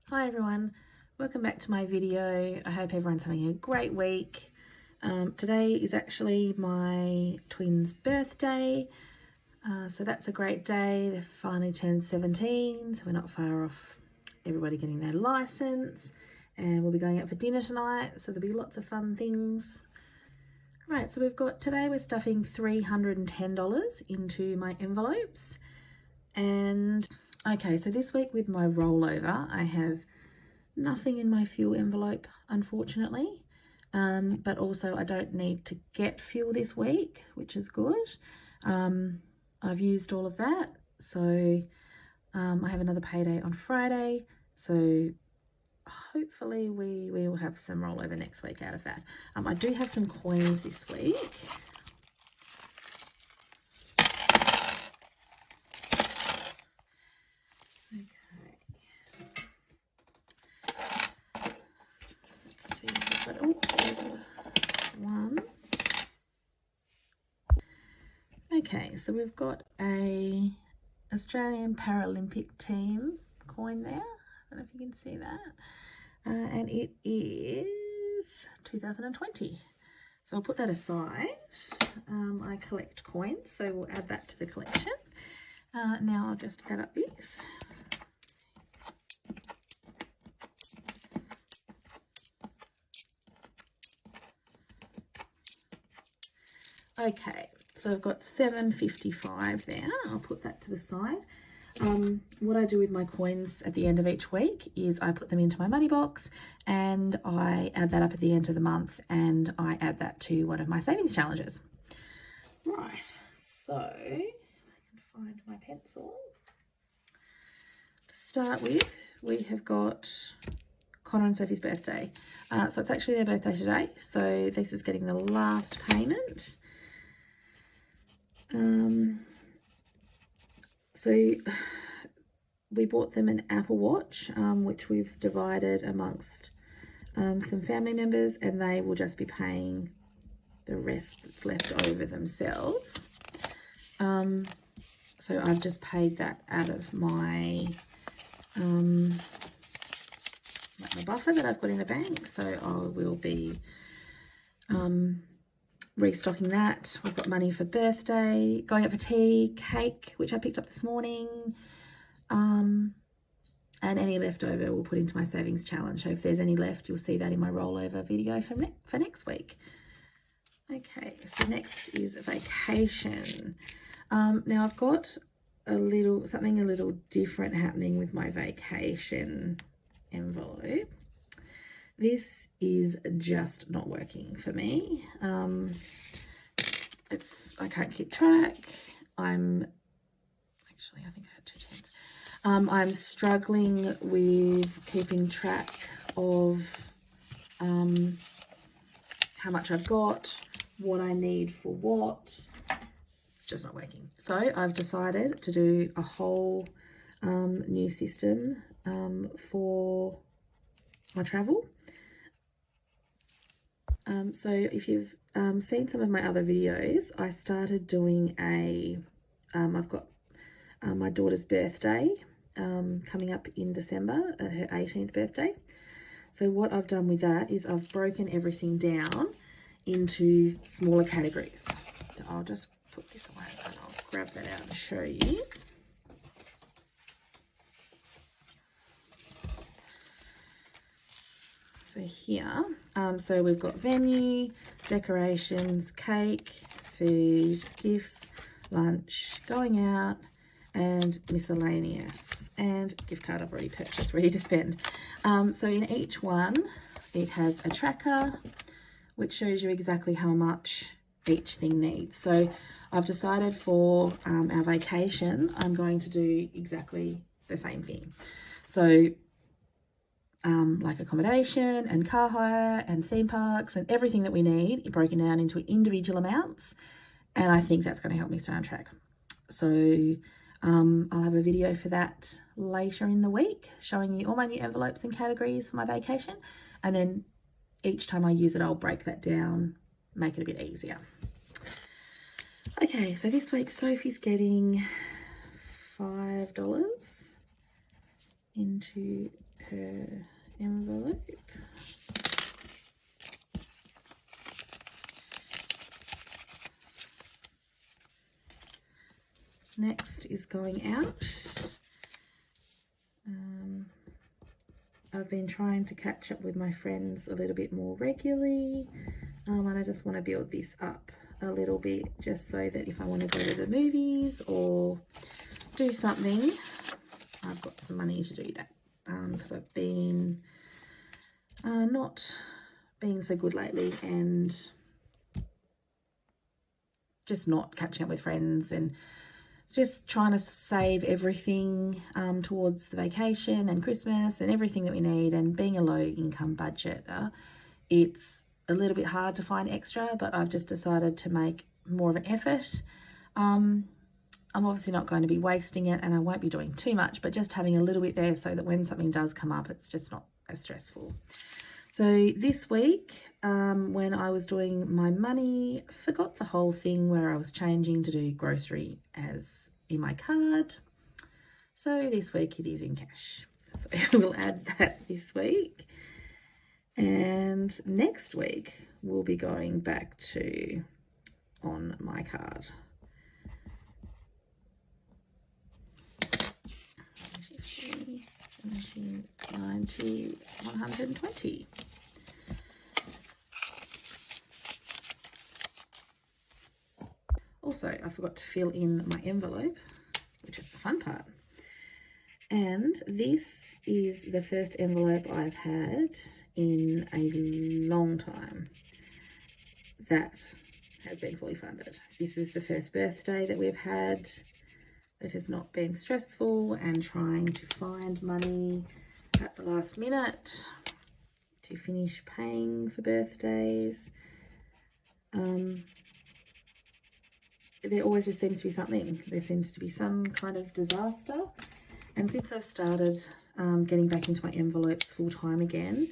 Hi everyone, welcome back to my video. I hope everyone's having a great week. Today is actually my twins' birthday, so that's a great day. They've finally turned 17, so we're not far off everybody getting their license, and we'll be going out for dinner tonight, so there'll be lots of fun things. Right, so we're stuffing $310 into my envelopes. And okay, so this week with my rollover, I have nothing in my fuel envelope, unfortunately. But also I don't need to get fuel this week, which is good. I've used all of that. So I have another payday on Friday. So hopefully we will have some rollover next week out of that. I do have some coins this week. One. Okay, so we've got a Australian Paralympic team coin there. I don't know if you can see that. And it is 2020. So I'll put that aside. I collect coins, so we'll add that to the collection. Now I'll just add up these. Okay, so I've got $7.55 there. I'll put that to the side. What I do with my coins at the end of each week is I put them into my money box and I add that up at the end of the month and I add that to one of my savings challenges. Right, so if I can find my pencil. To start with, we have got Connor and Sophie's birthday. So it's actually their birthday today. So this is getting the last payment. So we bought them an Apple Watch, which we've divided amongst some family members, and they will just be paying the rest that's left over themselves. So I've just paid that out of my my buffer that I've got in the bank. So I will be restocking that. We've got money for birthday, going out for tea, cake, which I picked up this morning. And any leftover we'll put into my savings challenge. So if there's any left, you'll see that in my rollover video for next week. Okay, so next is vacation. Now I've got something a little different happening with my vacation envelope. This is just not working for me. I can't keep track. I think I had 2 tens. I'm struggling with keeping track of how much I've got, what I need for what. It's just not working. So I've decided to do a whole new system for my travel. So if you've seen some of my other videos, I started doing I've got my daughter's birthday coming up in December, her 18th birthday. So what I've done with that is I've broken everything down into smaller categories. So I'll just put this away and I'll grab that out and show you. So here, so we've got venue, decorations, cake, food, gifts, lunch, going out, and miscellaneous, and gift card I've already purchased, ready to spend. So in each one, it has a tracker, which shows you exactly how much each thing needs. So I've decided for our vacation, I'm going to do exactly the same thing. So like accommodation and car hire and theme parks and everything that we need broken down into individual amounts. And I think that's going to help me stay on track. So I'll have a video for that later in the week, showing you all my new envelopes and categories for my vacation. And then each time I use it, I'll break that down, make it a bit easier. Okay, so this week Sophie's getting $5 into her envelope. Next is going out. I've been trying to catch up with my friends a little bit more regularly, and I just want to build this up a little bit just so that if I want to go to the movies or do something, I've got some money to do that, because I've been not being so good lately and just not catching up with friends and just trying to save everything towards the vacation and Christmas and everything that we need. And being a low income budgeter, it's a little bit hard to find extra, but I've just decided to make more of an effort. I'm obviously not going to be wasting it, and I won't be doing too much, but just having a little bit there so that when something does come up, it's just not as stressful. So this week, when I was doing my money, forgot the whole thing where I was changing to do grocery as in my card. So this week it is in cash. So we'll add that this week. And next week we'll be going back to on my card. 50, 70, 90, 120. Also, I forgot to fill in my envelope, which is the fun part. And this is the first envelope I've had in a long time that has been fully funded. This is the first birthday that we've had that has not been stressful, and trying to find money at the last minute to finish paying for birthdays. There always just seems to be something. There seems to be some kind of disaster. And since I've started getting back into my envelopes full time again,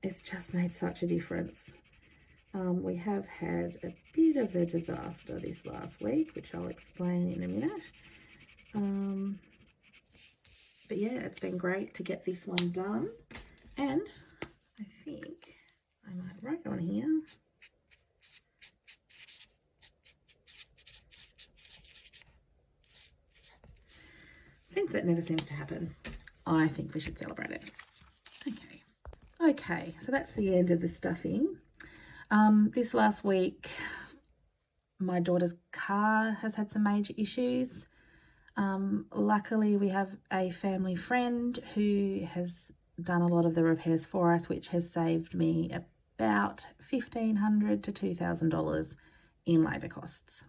it's just made such a difference. We have had a bit of a disaster this last week, which I'll explain in a minute. But yeah, it's been great to get this one done. And I think I might write on here. Since that never seems to happen, I think we should celebrate it. Okay, so that's the end of the stuffing. This last week, my daughter's car has had some major issues. Luckily, we have a family friend who has done a lot of the repairs for us, which has saved me about $1,500 to $2,000 in labour costs.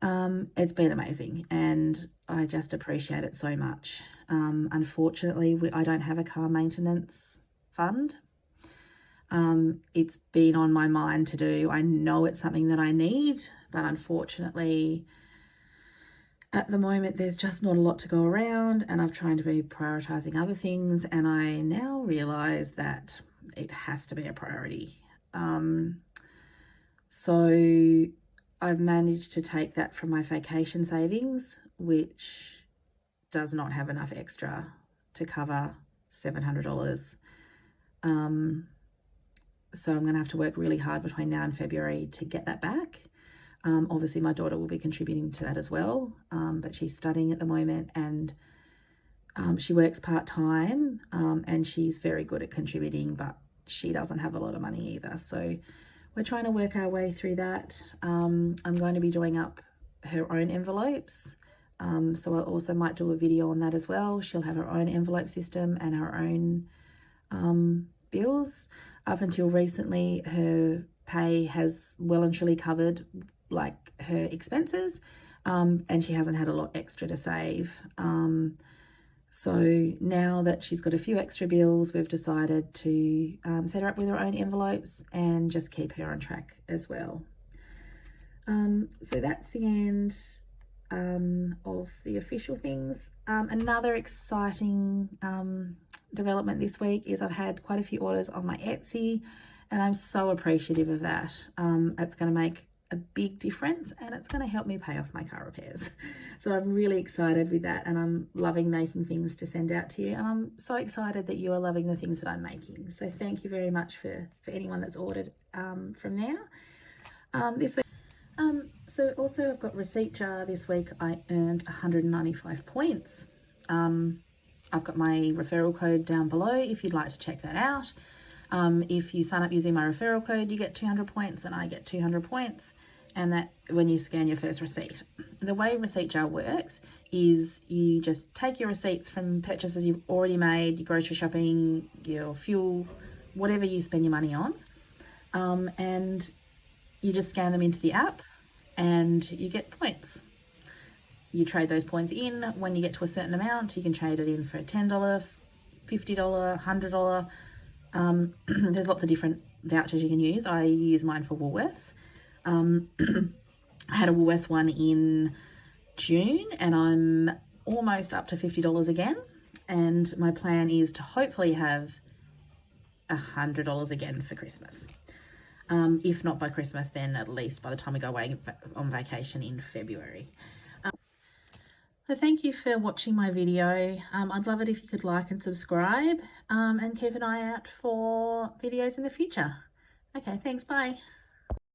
It's been amazing, and I just appreciate it so much. Unfortunately, I don't have a car maintenance fund. It's been on my mind to do. I know it's something that I need, but unfortunately, at the moment, there's just not a lot to go around, and I've tried to be prioritising other things, and I now realise that it has to be a priority. So I've managed to take that from my vacation savings, which does not have enough extra to cover $700. So I'm going to have to work really hard between now and February to get that back. Obviously, my daughter will be contributing to that as well, but she's studying at the moment, and she works part-time, and she's very good at contributing, but she doesn't have a lot of money either. So we're trying to work our way through that. I'm going to be doing up her own envelopes. So I also might do a video on that as well. She'll have her own envelope system and her own bills. Up until recently, her pay has well and truly covered like her expenses, and she hasn't had a lot extra to save. So now that she's got a few extra bills, we've decided to set her up with her own envelopes and just keep her on track as well. So that's the end of the official things. Another exciting development this week is I've had quite a few orders on my Etsy, and I'm so appreciative of that. It's going to make a big difference, and it's going to help me pay off my car repairs. So I'm really excited with that, and I'm loving making things to send out to you, and I'm so excited that you are loving the things that I'm making. So thank you very much for anyone that's ordered from there. So also I've got receipt jar. This week I earned 195 points. I've got my referral code down below if you'd like to check that out. If you sign up using my referral code, you get 200 points and I get 200 points, and that when you scan your first receipt. The way Receipt Jar works is you just take your receipts from purchases you've already made, your grocery shopping, your fuel, whatever you spend your money on, and you just scan them into the app and you get points. You trade those points in. When you get to a certain amount, you can trade it in for a $10, $50, $100. There's lots of different vouchers you can use. I use mine for Woolworths. I had a Woolworths one in June and I'm almost up to $50 again. And my plan is to hopefully have $100 again for Christmas. If not by Christmas, then at least by the time we go away on vacation in February. So thank you for watching my video. I'd love it if you could like and subscribe, and keep an eye out for videos in the future. Okay, thanks, bye.